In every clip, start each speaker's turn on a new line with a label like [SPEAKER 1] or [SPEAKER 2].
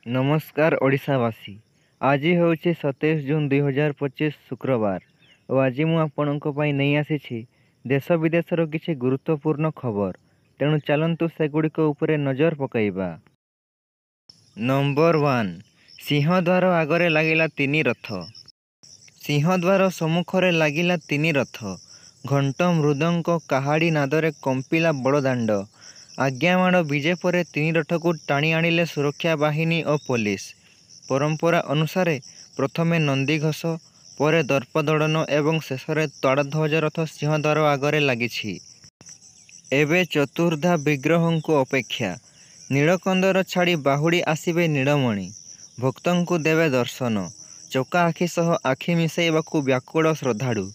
[SPEAKER 1] नमस्कार ओडिशावासी। आज हूँ 27 जून 2025 शुक्रवार और आज मुझे नहीं आसी देश विदेशर किसी गुरुत्वपूर्ण खबर। तेणु चलतु सेगुड़िक उपरे नजर पकाइबा। नंबर 1, सिंहद्वार आगरे लागिला तीन रथ। सिंहद्वार सम्मुखरे लागिला तीन रथ। घंट मृदंग काहाड़ी नादरे कंपिला बड़दाण्ड। आज्ञामाड़ विजे पर तीन रथ को टाणी आनिले सुरक्षा बाहिनी और पुलिस। परंपरा अनुसारे प्रथमे नंदीघोष, परे दर्पदड़न एवं शेषरे ताड़ध्वज रथ सिंहद्वार आगरे लागिछि। एबे चतुर्धा विग्रह को अपेक्षा। नीलकंदर छाड़ी बाहुड़ी आसिबे नीलमणि। भक्तों को देवे दर्शन। चका आखि सह आखि मिसेइबाकु व्याकुल श्रद्धालु।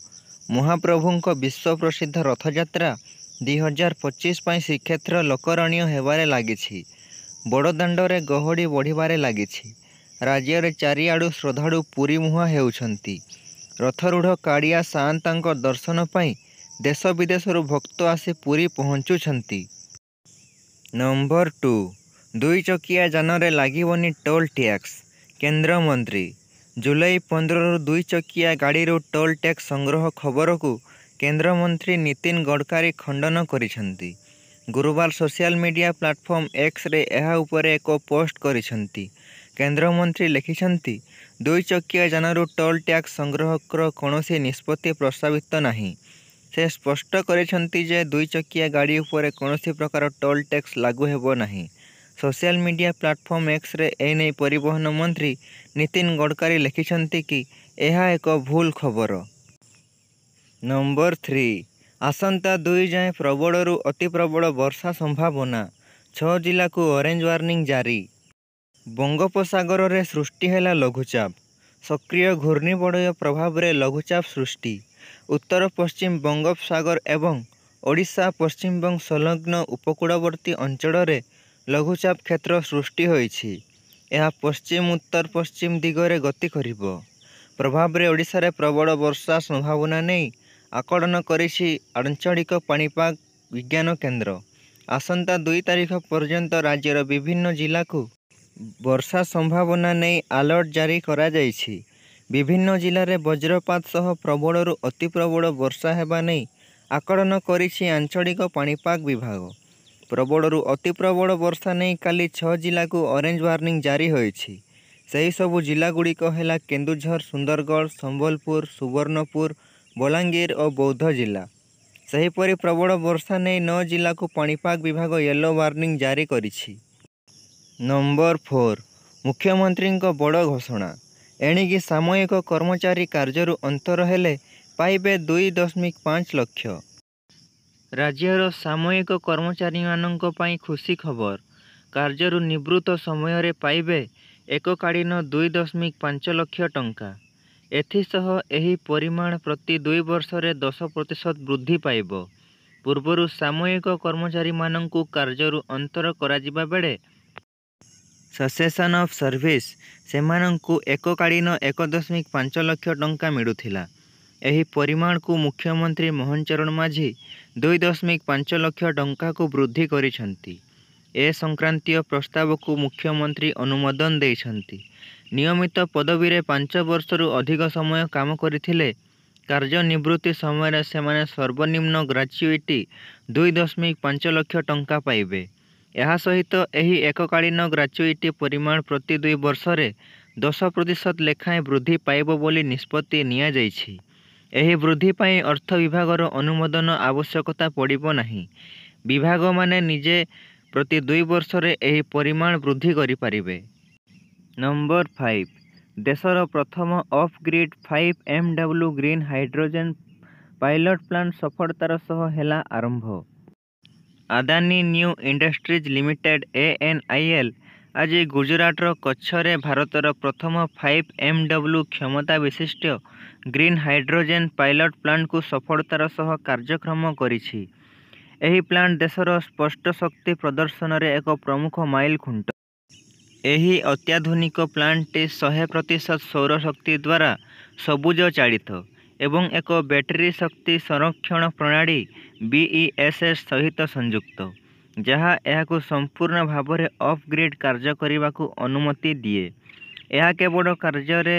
[SPEAKER 1] महाप्रभुंक विश्व प्रसिद्ध रथयात्रा 2025 ପାଇଁ ଶ୍ରୀକ୍ଷେତ୍ର ଲୋକରଣୀୟ ହେବାରେ ଲାଗିଛି। ବଡ଼ଦାଣ୍ଡରେ ଗହଳି ବଢ଼ିବାରେ ଲାଗିଛି। ରାଜ୍ୟରେ ଚାରିଆଡ଼ୁ ଶ୍ରଦ୍ଧାଳୁ ପୁରୀ ମୁହାଁ ହେଉଛନ୍ତି। ରଥରୂଢ଼ କାଳିଆ ସାଆନ୍ତଙ୍କ ଦର୍ଶନ ପାଇଁ ଦେଶ ବିଦେଶରୁ ଭକ୍ତ ଆସି ପୁରୀ ପହଞ୍ଚୁଛନ୍ତି। ନମ୍ବର 2, ଦୁଇ ଚକିଆ ଯାନରେ ଲାଗିବନି ଟୋଲ୍ ଟ୍ୟାକ୍ସ। କେନ୍ଦ୍ରମନ୍ତ୍ରୀ। ଜୁଲାଇ 15ରୁ ଦୁଇ ଚକିଆ ଗାଡ଼ିରୁ ଟୋଲ୍ ଟ୍ୟାକ୍ସ ସଂଗ୍ରହ ଖବରକୁ କେନ୍ଦ୍ରମନ୍ତ୍ରୀ ନୀତିନ ଗଡ଼କରୀ ଖଣ୍ଡନ କରିଛନ୍ତି। ଗୁରୁବାର ସୋସିଆଲ ମିଡ଼ିଆ ପ୍ଲାଟଫର୍ମ ଏକ୍ସରେ ଏହା ଉପରେ ଏକ ପୋଷ୍ଟ କରିଛନ୍ତି। କେନ୍ଦ୍ରମନ୍ତ୍ରୀ ଲେଖିଛନ୍ତି, ଦୁଇ ଚକିଆ ଯାନରୁ ଟୋଲ୍ ଟ୍ୟାକ୍ସ ସଂଗ୍ରହର କୌଣସି ନିଷ୍ପତ୍ତି ପ୍ରସ୍ତାବିତ ନାହିଁ। ସେ ସ୍ପଷ୍ଟ କରିଛନ୍ତି ଯେ ଦୁଇ ଚକିଆ ଗାଡ଼ି ଉପରେ କୌଣସି ପ୍ରକାର ଟୋଲ୍ ଟ୍ୟାକ୍ସ ଲାଗୁ ହେବ ନାହିଁ। ସୋସିଆଲ ମିଡ଼ିଆ ପ୍ଲାଟଫର୍ମ ଏକ୍ସରେ ଏନେଇ ପରିବହନ ମନ୍ତ୍ରୀ ନୀତିନ ଗଡ଼କରୀ ଲେଖିଛନ୍ତି କି ଏହା ଏକ ଭୁଲ ଖବର। ନମ୍ବର 3, ଆସନ୍ତା 2 ଯାଏଁ ପ୍ରବଳରୁ ଅତି ପ୍ରବଳ ବର୍ଷା ସମ୍ଭାବନା। 6 ଜିଲ୍ଲାକୁ ଅରେଞ୍ଜ ୱାର୍ଣ୍ଣିଂ ଜାରି। ବଙ୍ଗୋପସାଗରରେ ସୃଷ୍ଟି ହେଲା ଲଘୁଚାପ। ସକ୍ରିୟ ଘୂର୍ଣ୍ଣିବଳୟ ପ୍ରଭାବରେ ଲଘୁଚାପ ସୃଷ୍ଟି। ଉତ୍ତର ପଶ୍ଚିମ ବଙ୍ଗୋପସାଗର ଏବଂ ଓଡ଼ିଶା, ପଶ୍ଚିମବଙ୍ଗ ସଂଲଗ୍ନ ଉପକୂଳବର୍ତ୍ତୀ ଅଞ୍ଚଳରେ ଲଘୁଚାପ କ୍ଷେତ୍ର ସୃଷ୍ଟି ହୋଇଛି। ଏହା ପଶ୍ଚିମ ଉତ୍ତର ପଶ୍ଚିମ ଦିଗରେ ଗତି କରିବ। ପ୍ରଭାବରେ ଓଡ଼ିଶାରେ ପ୍ରବଳ ବର୍ଷା ସମ୍ଭାବନା ନେଇ ଆକଳନ କରିଛି ଆଞ୍ଚଳିକ ପାଣିପାଗ ବିଜ୍ଞାନ କେନ୍ଦ୍ର। ଆସନ୍ତା 2 ତାରିଖ ପର୍ଯ୍ୟନ୍ତ ରାଜ୍ୟର ବିଭିନ୍ନ ଜିଲ୍ଲାକୁ ବର୍ଷା ସମ୍ଭାବନା ନେଇ ଆଲର୍ଟ ଜାରି କରାଯାଇଛି। ବିଭିନ୍ନ ଜିଲ୍ଲାରେ ବଜ୍ରପାତ ସହ ପ୍ରବଳରୁ ଅତି ପ୍ରବଳ ବର୍ଷା ହେବା ନେଇ ଆକଳନ କରିଛି ଆଞ୍ଚଳିକ ପାଣିପାଗ ବିଭାଗ। ପ୍ରବଳରୁ ଅତି ପ୍ରବଳ ବର୍ଷା ନେଇ କାଲି 6 ଜିଲ୍ଲାକୁ ଅରେଞ୍ଜ ୱାର୍ଣ୍ଣିଂ ଜାରି ହୋଇଛି। ସେହିସବୁ ଜିଲ୍ଲାଗୁଡ଼ିକ ହେଲା କେନ୍ଦୁଝର, ସୁନ୍ଦରଗଡ଼, ସମ୍ବଲପୁର, ସୁବର୍ଣ୍ଣପୁର, ବଲାଙ୍ଗୀର ଓ ବୌଦ୍ଧ ଜିଲ୍ଲା। ସେହିପରି ପ୍ରବଳ ବର୍ଷା ନେଇ 9 ଜିଲ୍ଲାକୁ ପାଣିପାଗ ବିଭାଗ ୟେଲୋ ୱାର୍ଣ୍ଣିଂ ଜାରି କରିଛି। ନମ୍ବର 4, ମୁଖ୍ୟମନ୍ତ୍ରୀଙ୍କ ବଡ଼ ଘୋଷଣା। ଏଣିକି ସାମୟିକ କର୍ମଚାରୀ କାର୍ଯ୍ୟରୁ ଅନ୍ତର ହେଲେ ପାଇବେ 2.5 ଲକ୍ଷ। ରାଜ୍ୟର ସାମୟିକ କର୍ମଚାରୀମାନଙ୍କ ପାଇଁ ଖୁସି ଖବର। କାର୍ଯ୍ୟରୁ ନିବୃତ୍ତ ସମୟରେ ପାଇବେ ଏକକାଳୀନ 2.5 ଲକ୍ଷ ଟଙ୍କା। ଏଥିସହ ଏହି ପରିମାଣ ପ୍ରତି 2 ବର୍ଷରେ 10% ବୃଦ୍ଧି ପାଇବ। ପୂର୍ବରୁ ସାମୟିକ କର୍ମଚାରୀମାନଙ୍କୁ କାର୍ଯ୍ୟରୁ ଅନ୍ତର କରାଯିବା ବେଳେ ସେସେସନ୍ ଅଫ୍ ସର୍ଭିସ୍ ସେମାନଙ୍କୁ ଏକକାଳୀନ 1.5 ଲକ୍ଷ ଟଙ୍କା ମିଳୁଥିଲା। ଏହି ପରିମାଣକୁ ମୁଖ୍ୟମନ୍ତ୍ରୀ ମୋହନ ଚରଣ ମାଝୀ 2.5 ଲକ୍ଷ ଟଙ୍କାକୁ ବୃଦ୍ଧି କରିଛନ୍ତି। ଏ ସଂକ୍ରାନ୍ତୀୟ ପ୍ରସ୍ତାବକୁ ମୁଖ୍ୟମନ୍ତ୍ରୀ ଅନୁମୋଦନ ଦେଇଛନ୍ତି। ନିୟମିତ ପଦବୀରେ 5 ବର୍ଷରୁ ଅଧିକ ସମୟ କାମ କରିଥିଲେ କାର୍ଯ୍ୟ ନିବୃତ୍ତି ସମୟରେ ସେମାନେ ସର୍ବନିମ୍ନ ଗ୍ରାଚ୍ୟୁଇଟି 2.5 ଲକ୍ଷ ଟଙ୍କା ପାଇବେ। ଏହା ସହିତ ଏହି ଏକକାଳୀନ ଗ୍ରାଚ୍ୟୁଇଟି ପରିମାଣ ପ୍ରତି 2 ବର୍ଷରେ 10% ଲେଖାଏଁ ବୃଦ୍ଧି ପାଇବ ବୋଲି ନିଷ୍ପତ୍ତି ନିଆଯାଇଛି। ଏହି ବୃଦ୍ଧି ପାଇଁ ଅର୍ଥ ବିଭାଗର ଅନୁମୋଦନ ଆବଶ୍ୟକତା ପଡ଼ିବ ନାହିଁ। ବିଭାଗମାନେ ନିଜେ ପ୍ରତି 2 ବର୍ଷରେ ଏହି ପରିମାଣ ବୃଦ୍ଧି କରିପାରିବେ। ନମ୍ବର 5, ଦେଶର ପ୍ରଥମ of-grid 5MW green hydrogen pilot plant ସଫଳତାର ସହ ହେଲା ଆରମ୍ଭ। Adani new industries limited ANIL ଆଜି ଗୁଜରାଟର କଚ୍ଛରେ ଭାରତର ପ୍ରଥମ 5MW କ୍ଷମତା ବିଶିଷ୍ଟ ଗ୍ରିନ୍ ହାଇଡ୍ରୋଜେନ୍ ପାଇଲଟ ପ୍ଲାଣ୍ଟକୁ ସଫଳତାର ସହ କାର୍ଯ୍ୟକ୍ଷମ କରିଛି। ଏହି ପ୍ଲାଣ୍ଟ ଦେଶର ସ୍ପଷ୍ଟ ଶକ୍ତି ପ୍ରଦର୍ଶନରେ ଏକ ପ୍ରମୁଖ ମାଇଲଖୁଣ୍ଟ। ଏହି ଅତ୍ୟାଧୁନିକ ପ୍ଲାଣ୍ଟଟି 100% ସୌରଶକ୍ତି ଦ୍ୱାରା ସବୁଜ ଚାଳିତ ଏବଂ ଏକ ବ୍ୟାଟେରୀ ଶକ୍ତି ସଂରକ୍ଷଣ ପ୍ରଣାଳୀ BESS ସହିତ ସଂଯୁକ୍ତ। ଯାହା ଏହାକୁ ସମ୍ପୂର୍ଣ୍ଣ ଭାବରେ ଅଫ୍-ଗ୍ରିଡ୍ କାର୍ଯ୍ୟ କରିବାକୁ ଅନୁମତି ଦିଏ। ଏହା କେବଳ କାର୍ଯ୍ୟରେ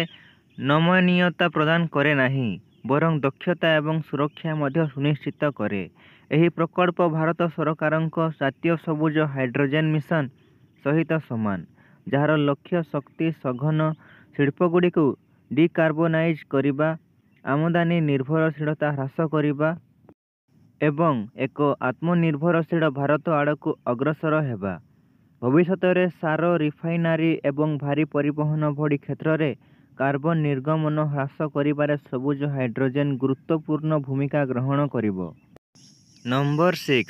[SPEAKER 1] ନମନୀୟତା ପ୍ରଦାନ କରେ ନାହିଁ, ବରଂ ଦକ୍ଷତା ଏବଂ ସୁରକ୍ଷା ମଧ୍ୟ ସୁନିଶ୍ଚିତ କରେ। ଏହି ପ୍ରକଳ୍ପ ଭାରତ ସରକାରଙ୍କ ଜାତୀୟ ସବୁଜ ହାଇଡ୍ରୋଜେନ୍ ମିଶନ ସହିତ ସମାନ, ଯାହାର ଲକ୍ଷ୍ୟ ଶକ୍ତି ସଘନ ଶିଳ୍ପଗୁଡ଼ିକୁ ଡିକାର୍ବୋନାଇଜ୍ କରିବା, ଆମଦାନୀ ନିର୍ଭରଶୀଳତା ହ୍ରାସ କରିବା ଏବଂ ଏକ ଆତ୍ମନିର୍ଭରଶୀଳ ଭାରତ ଆଡ଼କୁ ଅଗ୍ରସର ହେବା। ଭବିଷ୍ୟତରେ ସାର, ରିଫାଇନାରି ଏବଂ ଭାରୀ ପରିବହନ ଭଳି କ୍ଷେତ୍ରରେ କାର୍ବନ ନିର୍ଗମନ ହ୍ରାସ କରିବାରେ ସବୁଜ ହାଇଡ୍ରୋଜେନ୍ ଗୁରୁତ୍ୱପୂର୍ଣ୍ଣ ଭୂମିକା ଗ୍ରହଣ କରିବ। ନମ୍ବର 6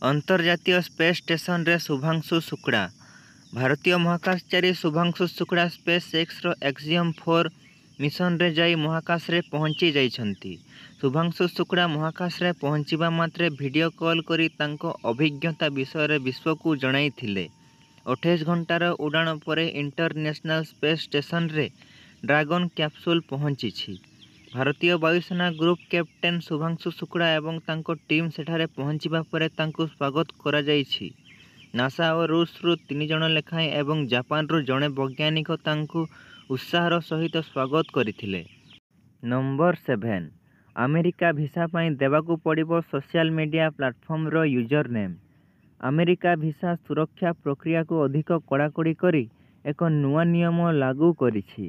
[SPEAKER 1] ଅନ୍ତର୍ଜାତୀୟ ସ୍ପେସ୍ ଷ୍ଟେସନରେ ଶୁଭାଂଶୁ ଶୁକ୍ଳା। ଭାରତୀୟ ମହାକାଶଚାରୀ ଶୁଭାଂଶୁ ଶୁକ୍ଳା ସ୍ପେସ୍ ଏକ୍ସର ଏକ୍ସିଅମ୍ 4 ମିଶନରେ ଯାଇ ମହାକାଶରେ ପହଞ୍ଚି ଯାଇଛନ୍ତି। ଶୁଭାଂଶୁ ଶୁକ୍ଳା ମହାକାଶରେ ପହଞ୍ଚିବା ମାତ୍ରେ ଭିଡିଓ କଲ୍ କରି ତାଙ୍କ ଅଭିଜ୍ଞତା ବିଷୟରେ ବିଶ୍ୱକୁ ଜଣାଇଥିଲେ। 28 ଘଣ୍ଟାର ଉଡ଼ାଣ ପରେ ଇଣ୍ଟରନ୍ୟାସନାଲ ସ୍ପେସ୍ ଷ୍ଟେସନରେ ଡ୍ରାଗନ୍ କ୍ୟାପସୁଲ୍ ପହଞ୍ଚିଛି। ଭାରତୀୟ ବାୟୁସେନା ଗ୍ରୁପ୍ କ୍ୟାପ୍ଟେନ୍ ଶୁଭାଂଶୁ ଶୁକ୍ଳା ଏବଂ ତାଙ୍କ ଟିମ୍ ସେଠାରେ ପହଞ୍ଚିବା ପରେ ତାଙ୍କୁ ସ୍ୱାଗତ କରାଯାଇଛି। ନାସା ଓ ରୁଷରୁ 3 ଜଣ ଲେଖାଏଁ ଏବଂ ଜାପାନରୁ ଜଣେ ବୈଜ୍ଞାନିକ ତାଙ୍କୁ ଉତ୍ସାହର ସହିତ ସ୍ୱାଗତ କରିଥିଲେ। ନମ୍ବର 7 ଆମେରିକା ଭିସା ପାଇଁ ଦେବାକୁ ପଡ଼ିବ ସୋସିଆଲ ମିଡିଆ ପ୍ଲାଟଫର୍ମର ୟୁଜର ନେମ୍। ଆମେରିକା ଭିସା ସୁରକ୍ଷା ପ୍ରକ୍ରିୟାକୁ ଅଧିକ କଡ଼ାକଡ଼ି କରି ଏକ ନୂଆ ନିୟମ ଲାଗୁ କରିଛି।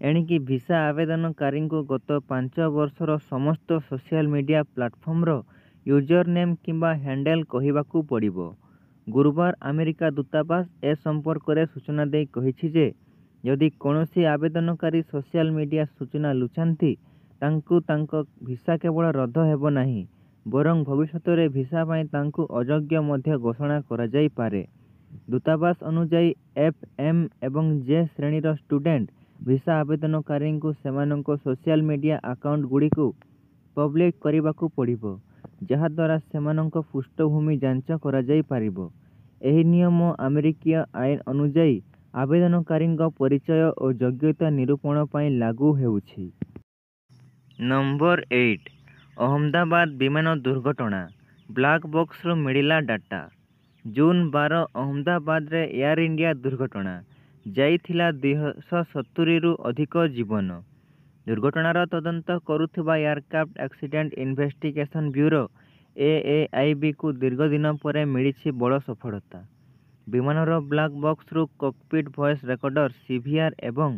[SPEAKER 1] ଏଣିକି ଭିସା ଆବେଦନକାରୀଙ୍କୁ ଗତ 5 ବର୍ଷର ସମସ୍ତ ସୋସିଆଲ ମିଡିଆ ପ୍ଲାଟଫର୍ମର ୟୁଜର ନେମ୍ କିମ୍ବା ହ୍ୟାଣ୍ଡେଲ୍ କହିବାକୁ ପଡ଼ିବ। ଗୁରୁବାର ଆମେରିକା ଦୂତାବାସ ଏ ସମ୍ପର୍କରେ ସୂଚନା ଦେଇ କହିଛି ଯେ, ଯଦି କୌଣସି ଆବେଦନକାରୀ ସୋସିଆଲ ମିଡିଆ ସୂଚନା ଲୁଚାନ୍ତି, ତାଙ୍କୁ ତାଙ୍କ ଭିସା କେବଳ ରଦ୍ଦ ହେବ ନାହିଁ, ବରଂ ଭବିଷ୍ୟତରେ ଭିସା ପାଇଁ ତାଙ୍କୁ ଅଯୋଗ୍ୟ ମଧ୍ୟ ଘୋଷଣା କରାଯାଇପାରେ। ଦୂତାବାସ ଅନୁଯାୟୀ ଏଫ୍, ଏମ୍ ଏବଂ ଜେ ଶ୍ରେଣୀର ଷ୍ଟୁଡେଣ୍ଟ ଭିସା ଆବେଦନକାରୀଙ୍କୁ ସେମାନଙ୍କ ସୋସିଆଲ ମିଡିଆ ଆକାଉଣ୍ଟଗୁଡ଼ିକୁ ପବ୍ଲିକ୍ କରିବାକୁ ପଡ଼ିବ, ଯାହାଦ୍ୱାରା ସେମାନଙ୍କ ପୃଷ୍ଠଭୂମି ଯାଞ୍ଚ କରାଯାଇପାରିବ। ଏହି ନିୟମ ଆମେରିକୀୟ ଆଇନ ଅନୁଯାୟୀ ଆବେଦନକାରୀଙ୍କ ପରିଚୟ ଓ ଯୋଗ୍ୟତା ନିରୂପଣ ପାଇଁ ଲାଗୁ ହେଉଛି। ନମ୍ବର 8 ଅହମ୍ମଦାବାଦ ବିମାନ ଦୁର୍ଘଟଣା। ବ୍ଲାକ୍ ବକ୍ସରୁ ମିଳିଲା ଡାଟା। ଜୁନ୍ 12 ଅହମ୍ମଦାବାଦରେ ଏୟାର ଇଣ୍ଡିଆ ଦୁର୍ଘଟଣା। ଯାଇଥିଲା 270ରୁ ଅଧିକ ଜୀବନ। ଦୁର୍ଘଟଣାର ତଦନ୍ତ କରୁଥିବା ଏୟାରକ୍ରାଫ୍ଟ ଆକ୍ସିଡେଣ୍ଟ ଇନଭେଷ୍ଟିଗେସନ୍ ବ୍ୟୁରୋ AAIBକୁ ଦୀର୍ଘ ଦିନ ପରେ ମିଳିଛି ବଡ଼ ସଫଳତା। ବିମାନର ବ୍ଲାକ୍ ବକ୍ସରୁ କକପିଟ୍ ଭଏସ୍ ରେକର୍ଡର CVR ଏବଂ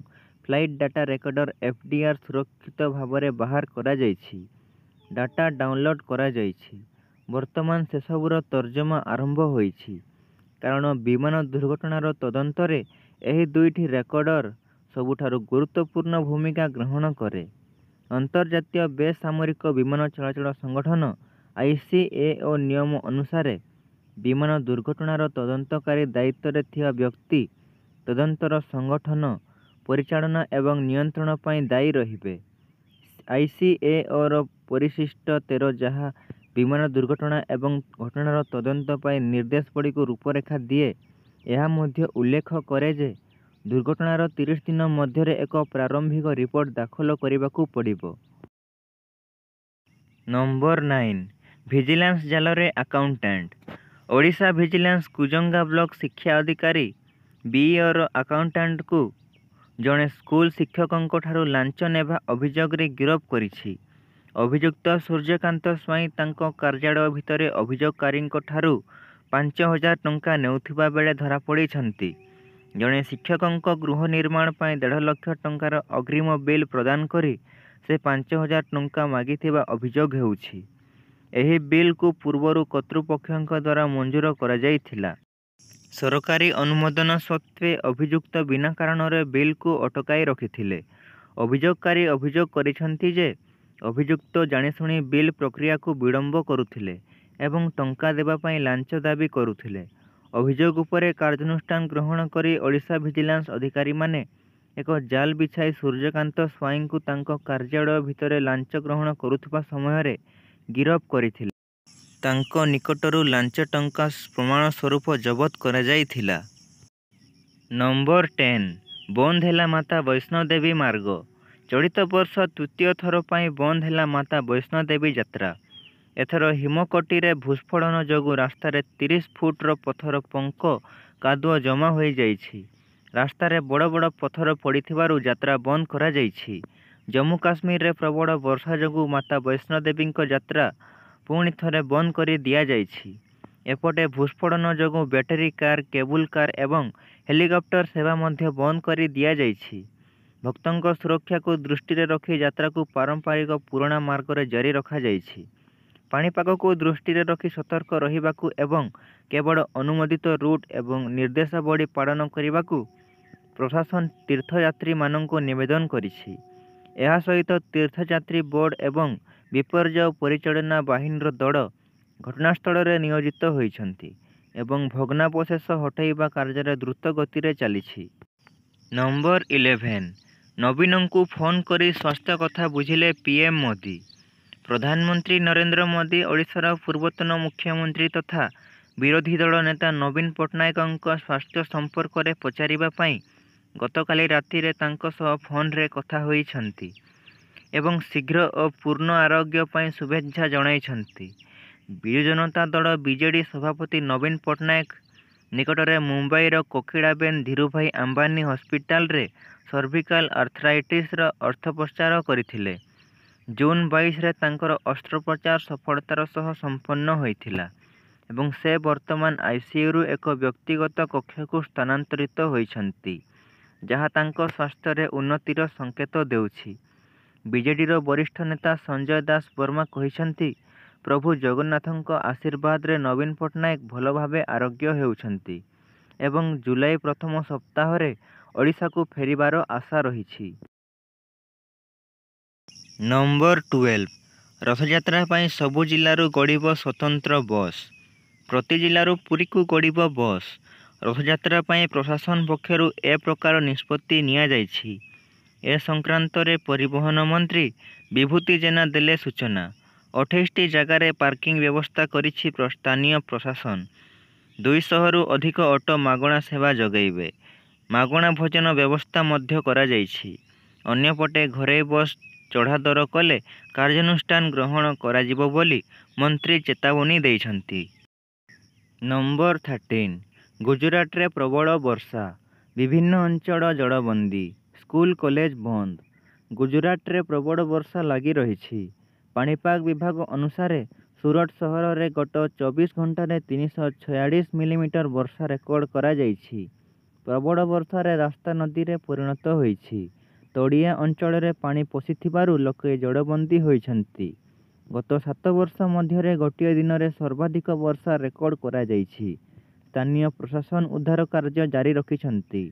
[SPEAKER 1] ଫ୍ଲାଇଟ୍ ଡାଟା ରେକର୍ଡର FDR ସୁରକ୍ଷିତ ଭାବରେ ବାହାର କରାଯାଇଛି। ଡାଟା ଡାଉନଲୋଡ୍ କରାଯାଇଛି। ବର୍ତ୍ତମାନ ସେସବୁର ତର୍ଜମା ଆରମ୍ଭ ହୋଇଛି, କାରଣ ବିମାନ ଦୁର୍ଘଟଣାର ତଦନ୍ତରେ ଏହି ଦୁଇଟି ରେକର୍ଡର ସବୁଠାରୁ ଗୁରୁତ୍ୱପୂର୍ଣ୍ଣ ଭୂମିକା ଗ୍ରହଣ କରେ। ଅନ୍ତର୍ଜାତୀୟ ବେସାମରିକ ବିମାନ ଚଳାଚଳ ସଂଗଠନ ICAO ନିୟମ ଅନୁସାରେ, ବିମାନ ଦୁର୍ଘଟଣାର ତଦନ୍ତକାରୀ ଦାୟିତ୍ୱରେ ଥିବା ବ୍ୟକ୍ତି ତଦନ୍ତର ସଂଗଠନ, ପରିଚାଳନା ଏବଂ ନିୟନ୍ତ୍ରଣ ପାଇଁ ଦାୟୀ ରହିବେ। ICAOର ପରିଶିଷ୍ଟ 13 ଯାହା ବିମାନ ଦୁର୍ଘଟଣା ଏବଂ ଘଟଣାର ତଦନ୍ତ ପାଇଁ ନିର୍ଦ୍ଦେଶାବଳୀକୁ ରୂପରେଖ ଦିଏ, ଏହା ମଧ୍ୟ ଉଲ୍ଲେଖ କରେ ଯେ ଦୁର୍ଘଟଣାର 30 ଦିନ ମଧ୍ୟରେ ଏକ ପ୍ରାରମ୍ଭିକ ରିପୋର୍ଟ ଦାଖଲ କରିବାକୁ ପଡ଼ିବ। ନମ୍ବର 9 ଭିଜିଲାନ୍ସ ଜାଲରେ ଆକାଉଣ୍ଟାଣ୍ଟ। ଓଡ଼ିଶା ଭିଜିଲାନ୍ସ କୁଜଙ୍ଗା ବ୍ଲକ ଶିକ୍ଷା ଅଧିକାରୀ BEOର ଆକାଉଣ୍ଟାଣ୍ଟଙ୍କୁ ଜଣେ ସ୍କୁଲ ଶିକ୍ଷକଙ୍କଠାରୁ ଲାଞ୍ଚ ନେବା ଅଭିଯୋଗରେ ଗିରଫ କରିଛି। ଅଭିଯୁକ୍ତ ସୂର୍ଯ୍ୟକାନ୍ତ ସ୍ୱାଇଁ ତାଙ୍କ କାର୍ଯ୍ୟାଳୟ ଭିତରେ ଅଭିଯୋଗକାରୀଙ୍କଠାରୁ 5,000 ଟଙ୍କା ନେଉଥିବା ବେଳେ ଧରାପଡ଼ିଛନ୍ତି। ଜଣେ ଶିକ୍ଷକଙ୍କ ଗୃହ ନିର୍ମାଣ ପାଇଁ 1.5 ଲକ୍ଷ ଟଙ୍କାର ଅଗ୍ରିମ ବିଲ୍ ପ୍ରଦାନ କରି ସେ 5,000 ଟଙ୍କା ମାଗିଥିବା ଅଭିଯୋଗ ହେଉଛି। ଏହି ବିଲ୍କୁ ପୂର୍ବରୁ କର୍ତ୍ତୃପକ୍ଷଙ୍କ ଦ୍ୱାରା ମଞ୍ଜୁର କରାଯାଇଥିଲା। ସରକାରୀ ଅନୁମୋଦନ ସତ୍ତ୍ୱେ ଅଭିଯୁକ୍ତ ବିନା କାରଣରେ ବିଲ୍କୁ ଅଟକାଇ ରଖିଥିଲେ। ଅଭିଯୋଗକାରୀ ଅଭିଯୋଗ କରିଛନ୍ତି ଯେ, ଅଭିଯୁକ୍ତ ଜାଣିଶୁଣି ବିଲ୍ ପ୍ରକ୍ରିୟାକୁ ବିଳମ୍ବ କରୁଥିଲେ ଏବଂ ଟଙ୍କା ଦେବା ପାଇଁ ଲାଞ୍ଚ ଦାବି କରୁଥିଲେ। ଅଭିଯୋଗ ଉପରେ କାର୍ଯ୍ୟାନୁଷ୍ଠାନ ଗ୍ରହଣ କରି ଓଡ଼ିଶା ଭିଜିଲାନ୍ସ ଅଧିକାରୀମାନେ ଏକ ଜାଲ ବିଛାଇ ସୂର୍ଯ୍ୟକାନ୍ତ ସ୍ୱାଇଁଙ୍କୁ ତାଙ୍କ କାର୍ଯ୍ୟାଳୟ ଭିତରେ ଲାଞ୍ଚ ଗ୍ରହଣ କରୁଥିବା ସମୟରେ ଗିରଫ କରିଥିଲେ। ତାଙ୍କ ନିକଟରୁ ଲାଞ୍ଚ ଟଙ୍କା ପ୍ରମାଣ ସ୍ୱରୂପ ଜବତ କରାଯାଇଥିଲା। ନମ୍ବର 10 ବନ୍ଦ ହେଲା ମାତା ବୈଷ୍ଣୋଦେବୀ ମାର୍ଗ। ଚଳିତ ବର୍ଷ ତୃତୀୟ ଥର ପାଇଁ ବନ୍ଦ ହେଲା ମାତା ବୈଷ୍ଣୋଦେବୀ ଯାତ୍ରା। ଏଥର ହିମକୋଟିରେ ଭୂସ୍ଫଳନ ଯୋଗୁଁ ରାସ୍ତାରେ 30 ଫୁଟର ପଥର ପଙ୍କ କାଦୁଅ ଜମା ହୋଇଯାଇଛି। ରାସ୍ତାରେ ବଡ଼ ବଡ଼ ପଥର ପଡ଼ିଥିବାରୁ ଯାତ୍ରା ବନ୍ଦ କରାଯାଇଛି। ଜମ୍ମୁ କାଶ୍ମୀରରେ ପ୍ରବଳ ବର୍ଷା ଯୋଗୁଁ ମାତା ବୈଷ୍ଣୋଦେବୀଙ୍କ ଯାତ୍ରା ପୁଣି ଥରେ ବନ୍ଦ କରି ଦିଆଯାଇଛି। ଏପଟେ ଭୂସ୍ଫଳନ ଯୋଗୁଁ ବ୍ୟାଟେରୀ କାର୍, କେବୁଲ କାର୍ ଏବଂ ହେଲିକପ୍ଟର ସେବା ମଧ୍ୟ ବନ୍ଦ କରି ଦିଆଯାଇଛି। ଭକ୍ତଙ୍କ ସୁରକ୍ଷାକୁ ଦୃଷ୍ଟିରେ ରଖି ଯାତ୍ରାକୁ ପାରମ୍ପରିକ ପୁରୁଣା ମାର୍ଗରେ ଜାରି ରଖାଯାଇଛି। ପାଣିପାଗକୁ ଦୃଷ୍ଟିରେ ରଖି ସତର୍କ ରହିବାକୁ ଏବଂ କେବଳ ଅନୁମୋଦିତ ରୁଟ୍ ଏବଂ ନିର୍ଦ୍ଦେଶାବଳୀ ପାଳନ କରିବାକୁ ପ୍ରଶାସନ ତୀର୍ଥଯାତ୍ରୀମାନଙ୍କୁ ନିବେଦନ କରିଛି। ଏହା ସହିତ ତୀର୍ଥଯାତ୍ରୀ ବୋର୍ଡ ଏବଂ ବିପର୍ଯ୍ୟୟ ପରିଚାଳନା ବାହିନୀର ଦଳ ଘଟଣାସ୍ଥଳରେ ନିୟୋଜିତ ହୋଇଛନ୍ତି ଏବଂ ଭଗ୍ନାବଶେଷ ହଟାଇବା କାର୍ଯ୍ୟରେ ଦ୍ରୁତ ଗତିରେ ଚାଲିଛି। ନମ୍ବର 11 ନବୀନଙ୍କୁ ଫୋନ୍ କରି ସ୍ୱାସ୍ଥ୍ୟ କଥା ବୁଝିଲେ ପିଏମ୍ ମୋଦି। ପ୍ରଧାନମନ୍ତ୍ରୀ ନରେନ୍ଦ୍ର ମୋଦି ଓଡ଼ିଶାର ପୂର୍ବତନ ମୁଖ୍ୟମନ୍ତ୍ରୀ ତଥା ବିରୋଧୀ ଦଳ ନେତା ନବୀନ ପଟ୍ଟନାୟକଙ୍କ ସ୍ୱାସ୍ଥ୍ୟ ସମ୍ପର୍କରେ ପଚାରିବା ପାଇଁ ଗତକାଲି ରାତିରେ ତାଙ୍କ ସହ ଫୋନ୍ରେ କଥା ହୋଇଛନ୍ତି ଏବଂ ଶୀଘ୍ର ଓ ପୂର୍ଣ୍ଣ ଆରୋଗ୍ୟ ପାଇଁ ଶୁଭେଚ୍ଛା ଜଣାଇଛନ୍ତି। ବିଜୁ ଜନତା ଦଳ ବିଜେଡି ସଭାପତି ନବୀନ ପଟ୍ଟନାୟକ ନିକଟରେ ମୁମ୍ବାଇର କୋକିଳାବେନ ଧୀରୁଭାଇ ଆମ୍ବାନୀ ହସ୍ପିଟାଲରେ ସର୍ଭିକାଲ ଆର୍ଥ୍ରାଇଟିସର ଅସ୍ତ୍ରୋପଚାର କରିଥିଲେ। ଜୁନ୍ 22ରେ ତାଙ୍କର ଅସ୍ତ୍ରୋପଚାର ସଫଳତାର ସହ ସମ୍ପନ୍ନ ହୋଇଥିଲା ଏବଂ ସେ ବର୍ତ୍ତମାନ ଆଇସିୟୁରୁ ଏକ ବ୍ୟକ୍ତିଗତ କକ୍ଷକୁ ସ୍ଥାନାନ୍ତରିତ ହୋଇଛନ୍ତି, ଯାହା ତାଙ୍କ ସ୍ୱାସ୍ଥ୍ୟରେ ଉନ୍ନତିର ସଂକେତ ଦେଉଛି। ବିଜେଡିର ବରିଷ୍ଠ ନେତା ସଞ୍ଜୟ ଦାସ ବର୍ମା କହିଛନ୍ତି, ପ୍ରଭୁ ଜଗନ୍ନାଥଙ୍କ ଆଶୀର୍ବାଦରେ ନବୀନ ପଟ୍ଟନାୟକ ଭଲ ଭାବେ ଆରୋଗ୍ୟ ହେଉଛନ୍ତି ଏବଂ ଜୁଲାଇ ପ୍ରଥମ ସପ୍ତାହରେ ଓଡ଼ିଶାକୁ ଫେରିବାର ଆଶା ରହିଛି। ନମ୍ବର 12 ରଥଯାତ୍ରା ପାଇଁ ସବୁ ଜିଲ୍ଲାରୁ ଗଡ଼ିବ ସ୍ୱତନ୍ତ୍ର ବସ୍। ପ୍ରତି ଜିଲ୍ଲାରୁ ପୁରୀକୁ ଗଡ଼ିବ ବସ୍। ରଥଯାତ୍ରା ପାଇଁ ପ୍ରଶାସନ ପକ୍ଷରୁ ଏ ପ୍ରକାର ନିଷ୍ପତ୍ତି ନିଆଯାଇଛି। ଏ ସଂକ୍ରାନ୍ତରେ ପରିବହନ ମନ୍ତ୍ରୀ ବିଭୂତି ଜେନା ଦେଲେ ସୂଚନା। 28ଟି ଜାଗାରେ ପାର୍କିଂ ବ୍ୟବସ୍ଥା କରିଛି ସ୍ଥାନୀୟ ପ୍ରଶାସନ। 200ରୁ ଅଧିକ ଅଟୋ ମାଗଣା ସେବା ଯୋଗାଇବେ। ମାଗଣା ଭୋଜନ ବ୍ୟବସ୍ଥା ମଧ୍ୟ କରାଯାଇଛି। ଅନ୍ୟପଟେ ଘରୋଇ ବସ୍ ଚଢ଼ା ଦର କଲେ କାର୍ଯ୍ୟାନୁଷ୍ଠାନ ଗ୍ରହଣ କରାଯିବ ବୋଲି ମନ୍ତ୍ରୀ ଚେତାବନୀ ଦେଇଛନ୍ତି। ନମ୍ବର 13 ଗୁଜରାଟରେ ପ୍ରବଳ ବର୍ଷା, ବିଭିନ୍ନ ଅଞ୍ଚଳ ଜଳବନ୍ଦୀ, ସ୍କୁଲ କଲେଜ ବନ୍ଦ। ଗୁଜରାଟରେ ପ୍ରବଳ ବର୍ଷା ଲାଗି ରହିଛି। ପାଣିପାଗ ବିଭାଗ ଅନୁସାରେ ସୁରଟ ସହରରେ ଗତ 24 ଘଣ୍ଟାରେ 346 ମିଲିମିଟର ବର୍ଷା ରେକର୍ଡ କରାଯାଇଛି। ପ୍ରବଳ ବର୍ଷାରେ ରାସ୍ତା ନଦୀରେ ପରିଣତ ହୋଇଛି। ତଳିଆ ଅଞ୍ଚଳରେ ପାଣି ପଶିଥିବାରୁ ଲୋକେ ଜଳବନ୍ଦୀ ହୋଇଛନ୍ତି। ଗତ 7 ବର୍ଷ ମଧ୍ୟରେ ଗୋଟିଏ ଦିନରେ ସର୍ବାଧିକ ବର୍ଷା ରେକର୍ଡ କରାଯାଇଛି। ସ୍ଥାନୀୟ ପ୍ରଶାସନ ଉଦ୍ଧାର କାର୍ଯ୍ୟ ଜାରି ରଖିଛନ୍ତି।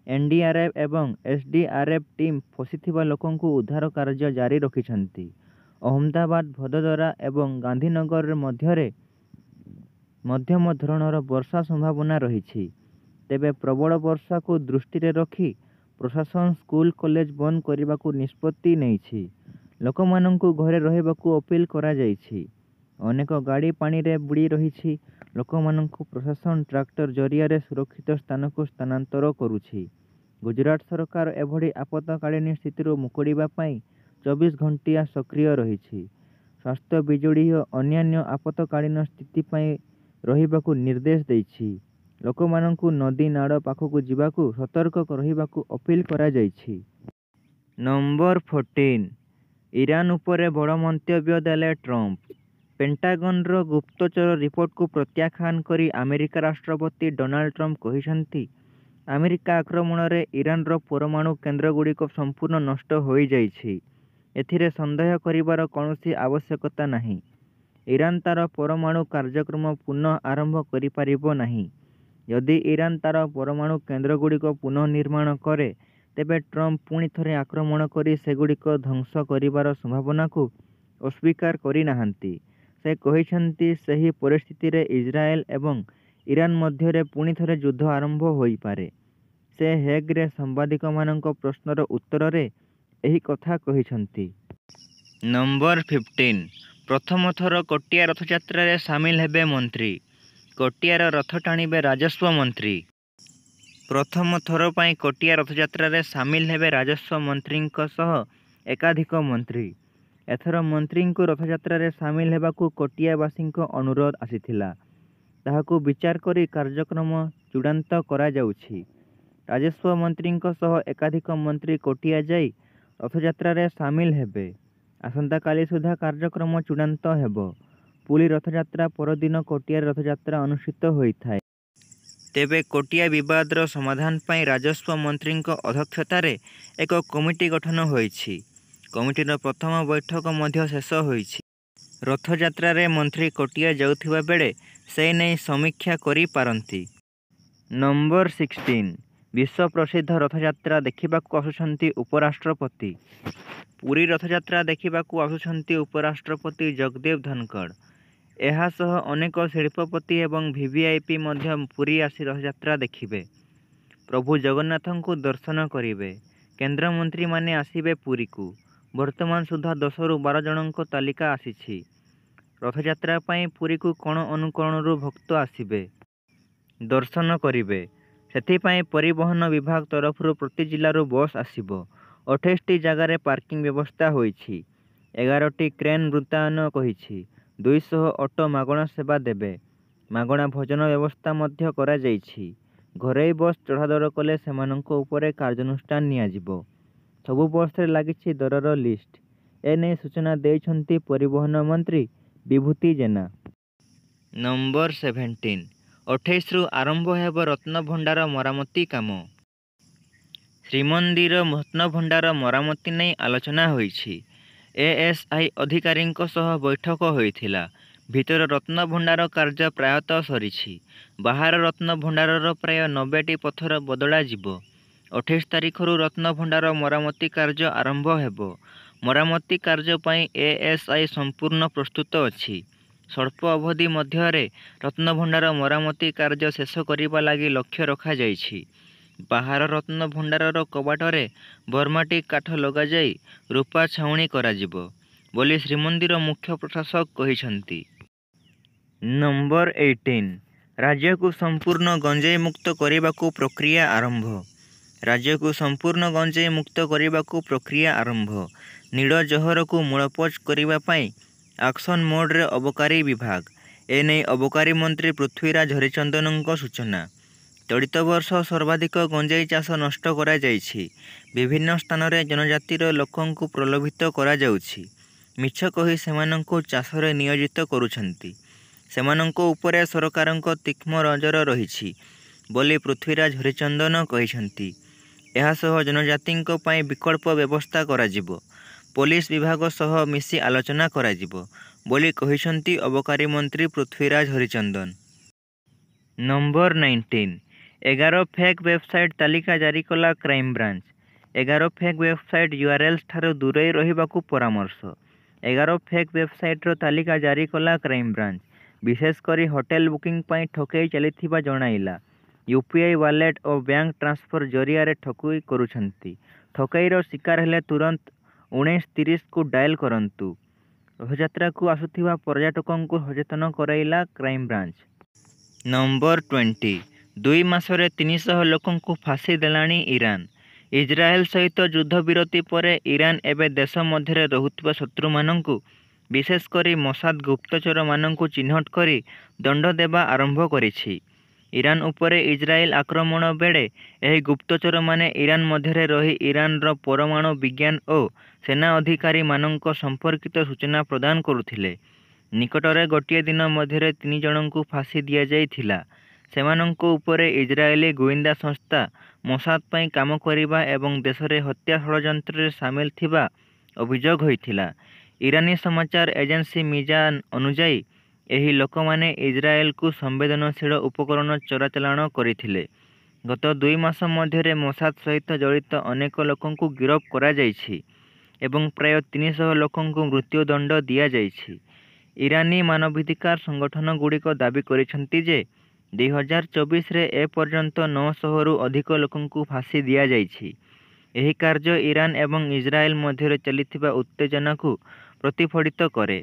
[SPEAKER 1] ଏନଡିଆରଏଫ୍ ଏବଂ ଏସଡିଆରଏଫ୍ ଟିମ୍ ଫସିଥିବା ଲୋକଙ୍କୁ ଉଦ୍ଧାର କାର୍ଯ୍ୟ ଜାରି ରଖିଛନ୍ତି। ଅହମ୍ମଦାବାଦ, ଭଦୋଦରା ଏବଂ ଗାନ୍ଧୀନଗର ମଧ୍ୟରେ ମଧ୍ୟମ ଧରଣର ବର୍ଷା ସମ୍ଭାବନା ରହିଛି। ତେବେ ପ୍ରବଳ ବର୍ଷାକୁ ଦୃଷ୍ଟିରେ ରଖି ପ୍ରଶାସନ ସ୍କୁଲ କଲେଜ ବନ୍ଦ କରିବାକୁ ନିଷ୍ପତ୍ତି ନେଇଛି। ଲୋକମାନଙ୍କୁ ଘରେ ରହିବାକୁ ଅପିଲ କରାଯାଇଛି। ଅନେକ ଗାଡ଼ି ପାଣିରେ ବୁଡ଼ି ରହିଛି। ଲୋକମାନଙ୍କୁ ପ୍ରଶାସନ ଟ୍ରାକ୍ଟର ଜରିଆରେ ସୁରକ୍ଷିତ ସ୍ଥାନକୁ ସ୍ଥାନାନ୍ତର କରୁଛି। ଗୁଜରାଟ ସରକାର ଏଭଳି ଆପତ୍କାଳୀନ ସ୍ଥିତିରୁ ମୁକୁଳିବା ପାଇଁ 24 ଘଣ୍ଟିଆ ସକ୍ରିୟ ରହିଛି। ସ୍ୱାସ୍ଥ୍ୟ, ବିଜୁଳି ଓ ଅନ୍ୟାନ୍ୟ ଆପତ୍କାଳୀନ ସ୍ଥିତି ପାଇଁ ରହିବାକୁ ନିର୍ଦ୍ଦେଶ ଦେଇଛି। ଲୋକମାନଙ୍କୁ ନଦୀ, ନାଳ ପାଖକୁ ଯିବାକୁ ସତର୍କ ରହିବାକୁ ଅପିଲ କରାଯାଇଛି। ନମ୍ବର 14 ଇରାନ ଉପରେ ବଡ଼ ମନ୍ତବ୍ୟ ଦେଲେ ଟ୍ରମ୍ପ। ପେଣ୍ଟାଗନର ଗୁପ୍ତଚର ରିପୋର୍ଟକୁ ପ୍ରତ୍ୟାଖ୍ୟାନ କରି ଆମେରିକା ରାଷ୍ଟ୍ରପତି ଡୋନାଲ୍ଡ ଟ୍ରମ୍ପ କହିଛନ୍ତି, ଆମେରିକା ଆକ୍ରମଣରେ ଇରାନର ପରମାଣୁ କେନ୍ଦ୍ରଗୁଡ଼ିକ ସମ୍ପୂର୍ଣ୍ଣ ନଷ୍ଟ ହୋଇଯାଇଛି। ଏଥିରେ ସନ୍ଦେହ କରିବାର କୌଣସି ଆବଶ୍ୟକତା ନାହିଁ। ଇରାନ ତା'ର ପରମାଣୁ କାର୍ଯ୍ୟକ୍ରମ ପୁନଃ ଆରମ୍ଭ କରିପାରିବ ନାହିଁ। ଯଦି ଇରାନ ତା'ର ପରମାଣୁ କେନ୍ଦ୍ରଗୁଡ଼ିକ ପୁନଃନିର୍ମାଣ କରେ, ତେବେ ଟ୍ରମ୍ପ ପୁଣି ଥରେ ଆକ୍ରମଣ କରି ସେଗୁଡ଼ିକ ଧ୍ୱଂସ କରିବାର ସମ୍ଭାବନାକୁ ଅସ୍ୱୀକାର କରିନାହାନ୍ତି। ସେ କହିଛନ୍ତି, ସେହି ପରିସ୍ଥିତିରେ ଇସ୍ରାଏଲ ଏବଂ ଇରାନ ମଧ୍ୟରେ ପୁଣି ଥରେ ଯୁଦ୍ଧ ଆରମ୍ଭ ହୋଇପାରେ। ସେ ହେଗ୍ରେ ସାମ୍ବାଦିକମାନଙ୍କ ପ୍ରଶ୍ନର ଉତ୍ତରରେ ଏହି କଥା କହିଛନ୍ତି। ନମ୍ବର 15 ପ୍ରଥମ ଥର କଟିଆ ରଥଯାତ୍ରାରେ ସାମିଲ ହେବେ ମନ୍ତ୍ରୀ। କଟିଆର ରଥ ଟାଣିବେ ରାଜସ୍ୱ ମନ୍ତ୍ରୀ। ପ୍ରଥମ ଥର ପାଇଁ କଟିଆ ରଥଯାତ୍ରାରେ ସାମିଲ ହେବେ ରାଜସ୍ୱ ମନ୍ତ୍ରୀଙ୍କ ସହ ଏକାଧିକ ମନ୍ତ୍ରୀ। ଏଥର ମନ୍ତ୍ରୀଙ୍କୁ ରଥଯାତ୍ରାରେ ସାମିଲ ହେବାକୁ କଟିଆବାସୀଙ୍କ ଅନୁରୋଧ ଆସିଥିଲା। ତାହାକୁ ବିଚାର କରି କାର୍ଯ୍ୟକ୍ରମ ଚୂଡ଼ାନ୍ତ କରାଯାଉଛି। ରାଜସ୍ୱ ମନ୍ତ୍ରୀଙ୍କ ସହ ଏକାଧିକ ମନ୍ତ୍ରୀ କଟିଆ ଯାଇ ରଥଯାତ୍ରାରେ ସାମିଲ ହେବେ। ଆସନ୍ତାକାଲି ସୁଦ୍ଧା କାର୍ଯ୍ୟକ୍ରମ ଚୂଡ଼ାନ୍ତ ହେବ। ପୁରୀ ରଥଯାତ୍ରା ପରଦିନ କଟିଆରେ ରଥଯାତ୍ରା ଅନୁଷ୍ଠିତ ହୋଇଥାଏ। ତେବେ କଟିଆ ବିବାଦର ସମାଧାନ ପାଇଁ ରାଜସ୍ୱ ମନ୍ତ୍ରୀଙ୍କ ଅଧ୍ୟକ୍ଷତାରେ ଏକ କମିଟି ଗଠନ ହୋଇଛି। କମିଟିର ପ୍ରଥମ ବୈଠକ ମଧ୍ୟ ଶେଷ ହୋଇଛି। ରଥଯାତ୍ରାରେ ମନ୍ତ୍ରୀ କଟିଆ ଯାଉଥିବା ବେଳେ ସେ ନେଇ ସମୀକ୍ଷା କରିପାରନ୍ତି। ନମ୍ବର 16 ବିଶ୍ୱ ପ୍ରସିଦ୍ଧ ରଥଯାତ୍ରା ଦେଖିବାକୁ ଆସୁଛନ୍ତି ଉପରାଷ୍ଟ୍ରପତି। ପୁରୀ ରଥଯାତ୍ରା ଦେଖିବାକୁ ଆସୁଛନ୍ତି ଉପରାଷ୍ଟ୍ରପତି ଜଗଦୀପ ଧନଖଡ଼। ଏହା ସହ ଅନେକ ଶିଳ୍ପପତି ଏବଂ ଭିଭିଆଇପି ମଧ୍ୟ ପୁରୀ ଆସି ରଥଯାତ୍ରା ଦେଖିବେ। ପ୍ରଭୁ ଜଗନ୍ନାଥଙ୍କୁ ଦର୍ଶନ କରିବେ। କେନ୍ଦ୍ରମନ୍ତ୍ରୀମାନେ ଆସିବେ ପୁରୀକୁ। ବର୍ତ୍ତମାନ ସୁଦ୍ଧା 10ରୁ 12 ଜଣଙ୍କ ତାଲିକା ଆସିଛି। ରଥଯାତ୍ରା ପାଇଁ ପୁରୀକୁ କୋଣ ଅନୁକୋଣରୁ ଭକ୍ତ ଆସିବେ, ଦର୍ଶନ କରିବେ। ସେଥିପାଇଁ ପରିବହନ ବିଭାଗ ତରଫରୁ ପ୍ରତି ଜିଲ୍ଲାରୁ ବସ୍ ଆସିବ। 28ଟି ଜାଗାରେ ପାର୍କିଂ ବ୍ୟବସ୍ଥା ହୋଇଛି। 11ଟି କ୍ରେନ୍ ମୃତାୟନ କହିଛି। 200 ଅଟୋ ମାଗଣା ସେବା ଦେବେ। ମାଗଣା ଭୋଜନ ବ୍ୟବସ୍ଥା ମଧ୍ୟ କରାଯାଇଛି। ଘରୋଇ ବସ୍ ଚଢ଼ାଦର କଲେ ସେମାନଙ୍କ ଉପରେ କାର୍ଯ୍ୟାନୁଷ୍ଠାନ ନିଆଯିବ। ସବୁ ବସ୍ରେ ଲାଗିଛି ଦରର ଲିଷ୍ଟ। ଏନେଇ ସୂଚନା ଦେଇଛନ୍ତି ପରିବହନ ମନ୍ତ୍ରୀ ବିଭୂତି ଜେନା। ନମ୍ବର 17 28ରୁ ଆରମ୍ଭ ହେବ ରତ୍ନଭଣ୍ଡାର ମରାମତି କାମ। ଶ୍ରୀମନ୍ଦିର ରତ୍ନଭଣ୍ଡାର ମରାମତି ନେଇ ଆଲୋଚନା ହୋଇଛି। ଏଏସ୍ଆଇ ଅଧିକାରୀଙ୍କ ସହ ବୈଠକ ହୋଇଥିଲା। ଭିତର ରତ୍ନଭଣ୍ଡାର କାର୍ଯ୍ୟ ପ୍ରାୟତଃ ସରିଛି। ବାହାର ରତ୍ନଭଣ୍ଡାରର ପ୍ରାୟ 90ଟି ପଥର ବଦଳାଯିବ। 28 ତାରିଖରୁ ରତ୍ନଭଣ୍ଡାର ମରାମତି କାର୍ଯ୍ୟ ଆରମ୍ଭ ହେବ। ମରାମତି କାର୍ଯ୍ୟ ପାଇଁ ଏଏସ୍ଆଇ ସମ୍ପୂର୍ଣ୍ଣ ପ୍ରସ୍ତୁତ ଅଛି। ସ୍ୱଳ୍ପ ଅବଧି ମଧ୍ୟରେ ରତ୍ନଭଣ୍ଡାର ମରାମତି କାର୍ଯ୍ୟ ଶେଷ କରିବା ଲାଗି ଲକ୍ଷ୍ୟ ରଖାଯାଇଛି। ବାହାର ରତ୍ନଭଣ୍ଡାରର କବାଟରେ ବର୍ମାଟି କାଠ ଲଗାଯାଇ ରୂପା ଛାଉଣି କରାଯିବ ବୋଲି ଶ୍ରୀମନ୍ଦିର ମୁଖ୍ୟ ପ୍ରଶାସକ କହିଛନ୍ତି। ନମ୍ବର 18 ରାଜ୍ୟକୁ ସମ୍ପୂର୍ଣ୍ଣ ଗଞ୍ଜେଇ ମୁକ୍ତ କରିବାକୁ ପ୍ରକ୍ରିୟା ଆରମ୍ଭ। ରାଜ୍ୟକୁ ସମ୍ପୂର୍ଣ୍ଣ ଗଞ୍ଜେଇ ମୁକ୍ତ କରିବାକୁ ପ୍ରକ୍ରିୟା ଆରମ୍ଭ। ନୀଳ ଜହରକୁ ମୂଳପୋଛ କରିବା ପାଇଁ ଆକ୍ସନ ମୋଡରେ ଅବକାରୀ ବିଭାଗ। ଏନେଇ ଅବକାରୀ ମନ୍ତ୍ରୀ ପୃଥ୍ୱୀରାଜ ହରିଚନ୍ଦନଙ୍କ ସୂଚନା। ଚଳିତ ବର୍ଷ ସର୍ବାଧିକ ଗଞ୍ଜେଇ ଚାଷ ନଷ୍ଟ କରାଯାଇଛି। ବିଭିନ୍ନ ସ୍ଥାନରେ ଜନଜାତିର ଲୋକଙ୍କୁ ପ୍ରଲୋଭିତ କରାଯାଉଛି। ମିଛ କହି ସେମାନଙ୍କୁ ଚାଷରେ ନିୟୋଜିତ କରୁଛନ୍ତି। ସେମାନଙ୍କ ଉପରେ ସରକାରଙ୍କ ତୀକ୍ଷ୍ଣ ନଜର ରହିଛି ବୋଲି ପୃଥ୍ୱୀରାଜ ହରିଚନ୍ଦନ କହିଛନ୍ତି। ଏହାସହ ଜନଜାତିଙ୍କ ପାଇଁ ବିକଳ୍ପ ବ୍ୟବସ୍ଥା କରାଯିବ। ପୋଲିସ ବିଭାଗ ସହ ମିଶି ଆଲୋଚନା କରାଯିବ ବୋଲି କହିଛନ୍ତି ଅବକାରୀ ମନ୍ତ୍ରୀ Prithviraj Harichandan. Number 19 11 fake website ତାଲିକା ଜାରି କଲା କ୍ରାଇମବ୍ରାଞ୍ଚ। 11 ଫେକ୍ ୱେବସାଇଟ୍ ୟୁଆରଏଲ୍ସ ଠାରୁ ଦୂରେଇ ରହିବାକୁ ପରାମର୍ଶ। 11 ଫେକ୍ ୱେବସାଇଟ୍ର ତାଲିକା ଜାରି କଲା କ୍ରାଇମବ୍ରାଞ୍ଚ। ବିଶେଷ କରି ହୋଟେଲ ବୁକିଂ ପାଇଁ ଠକେଇ ଚାଲିଥିବା ଜଣାଇଲା। ୟୁପିଆଇ ୱାଲେଟ୍ ଓ ବ୍ୟାଙ୍କ ଟ୍ରାନ୍ସଫର ଜରିଆରେ ଠକେଇ କରୁଛନ୍ତି। ଠକେଇର ଶିକାର ହେଲେ ତୁରନ୍ତ 1930କୁ ଡାଏଲ କରନ୍ତୁ। ରଥଯାତ୍ରାକୁ ଆସୁଥିବା ପର୍ଯ୍ୟଟକଙ୍କୁ ସଚେତନ କରାଇଲା କ୍ରାଇମବ୍ରାଞ୍ଚ। ନମ୍ବର 20 2 ମାସରେ 300 ଲୋକଙ୍କୁ ଫାଶୀ ଦେଲାଣି ଇରାନ। ଇସ୍ରାଏଲ ସହିତ ଯୁଦ୍ଧବିରତି ପରେ ଇରାନ ଏବେ ଦେଶ ମଧ୍ୟରେ ରହୁଥିବା ଶତ୍ରୁମାନଙ୍କୁ ବିଶେଷ କରି ମୋସାଦ ଗୁପ୍ତଚରମାନଙ୍କୁ ଚିହ୍ନଟ କରି ଦଣ୍ଡ ଦେବା ଆରମ୍ଭ କରିଛି। ଇରାନ ଉପରେ ଇସ୍ରାଏଲ ଆକ୍ରମଣ ବେଳେ ଏହି ଗୁପ୍ତଚରମାନେ ଇରାନ ମଧ୍ୟରେ ରହି ଇରାନର ପରମାଣୁ ବିଜ୍ଞାନ ଓ ସେନା ଅଧିକାରୀମାନଙ୍କ ସମ୍ପର୍କିତ ସୂଚନା ପ୍ରଦାନ କରୁଥିଲେ। ନିକଟରେ ଗୋଟିଏ ଦିନ ମଧ୍ୟରେ 3 ଜଣଙ୍କୁ ଫାଶୀ ଦିଆଯାଇଥିଲା। ସେମାନଙ୍କ ଉପରେ ଇସ୍ରାଏଲି ଗୁଇନ୍ଦା ସଂସ୍ଥା ମୋସାଦ ପାଇଁ କାମ କରିବା ଏବଂ ଦେଶରେ ହତ୍ୟା ଷଡ଼ଯନ୍ତ୍ରରେ ସାମିଲ ଥିବା ଅଭିଯୋଗ ହୋଇଥିଲା। ଇରାନୀ ସମାଚାର ଏଜେନ୍ସି ମିଜାନ ଅନୁଯାୟୀ ଏହି ଲୋକମାନେ ଇସ୍ରାଏଲକୁ ସମ୍ବେଦନଶୀଳ ଉପକରଣ ଚୋରାଚାଲାଣ କରିଥିଲେ। ଗତ 2 ମାସ ମଧ୍ୟରେ ମୋସାଦ ସହିତ ଜଡ଼ିତ ଅନେକ ଲୋକଙ୍କୁ ଗିରଫ କରାଯାଇଛି ଏବଂ ପ୍ରାୟ 300 ଲୋକଙ୍କୁ ମୃତ୍ୟୁଦଣ୍ଡ ଦିଆଯାଇଛି। ଇରାନୀ ମାନବାଧିକାର ସଂଗଠନଗୁଡ଼ିକ ଦାବି କରିଛନ୍ତି ଯେ 2024ରେ ଏପର୍ଯ୍ୟନ୍ତ 900ରୁ ଅଧିକ ଲୋକଙ୍କୁ ଫାଶୀ ଦିଆଯାଇଛି। ଏହି କାର୍ଯ୍ୟ ଇରାନ ଏବଂ ଇସ୍ରାଏଲ ମଧ୍ୟରେ ଚାଲିଥିବା ଉତ୍ତେଜନାକୁ ପ୍ରତିଫଳିତ କରେ।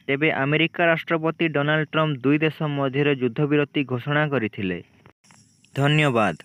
[SPEAKER 1] ତେବେ ଆମେରିକା ରାଷ୍ଟ୍ରପତି ଡୋନାଲ୍ଡ ଟ୍ରମ୍ପ 2 ଦେଶ ମଧ୍ୟରେ ଯୁଦ୍ଧବିରତି ଘୋଷଣା କରିଥିଲେ। ଧନ୍ୟବାଦ।